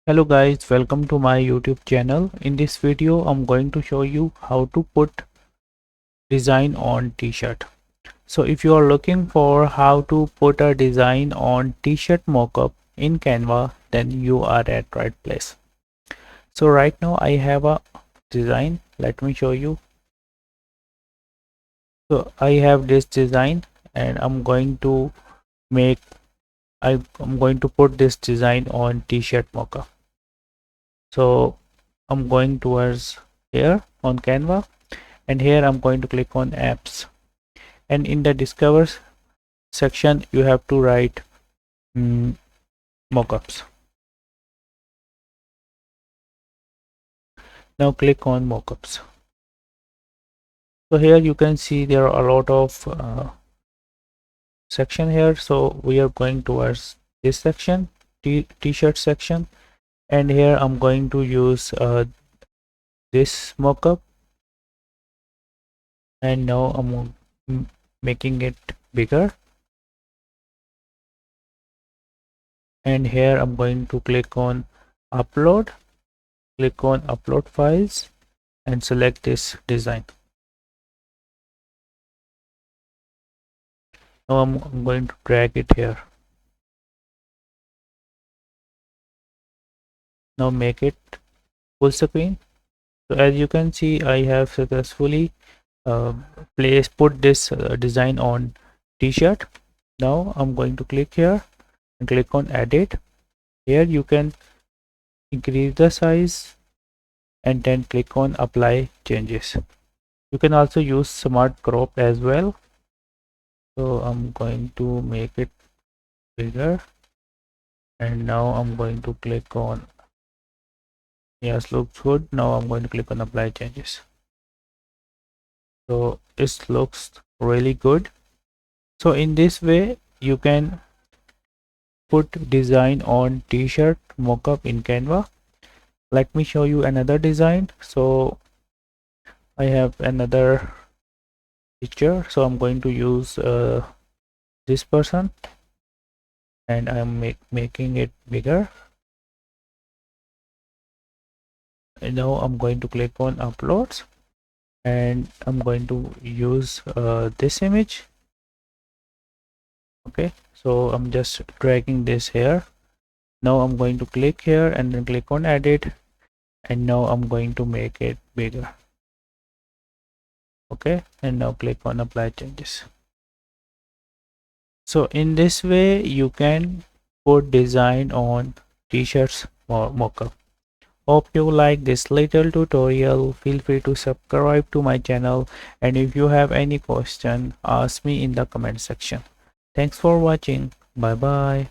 Hello guys, welcome to my YouTube channel. In this video, I'm going to show you how to put design on t-shirt. So if you are looking for how to put a design on t-shirt mockup in Canva, then you are at right place. So right now I have a design. Let me show you. So I have this design and make I'm going to put this design on t-shirt mockup. So I'm going towards here on Canva, and here I'm going to click on apps, and in the discover section you have to write mockups. Now click on mockups. So here you can see there are a lot of section here, so we are going towards this section, t-shirt section, and here I'm going to use this mockup, and now I'm making it bigger, and here I'm going to click on upload files and select this design. Now I'm going to drag it here. Now make it full screen. So as you can see, I have successfully put this design on t-shirt. Now I'm going to click here and click on edit. Here you can increase the size and then click on apply changes. You can also use smart crop as well. So I'm going to make it bigger, and now I'm going to click on, yes, looks good. Now I'm going to click on apply changes. So this looks really good. So in this way you can put design on t-shirt mockup in Canva. Let me show you another design. So I have another picture, so I'm going to use this person, and I'm making it bigger. And now I'm going to click on uploads, and I'm going to use this image. Okay, so I'm just dragging this here. Now I'm going to click here and then click on edit, and now I'm going to make it bigger. Okay, and now click on apply changes. So in this way you can put design on t-shirts mockup. Hope you like this little tutorial. Feel free to subscribe to my channel, and if you have any question, ask me in the comment section. Thanks for watching. Bye bye.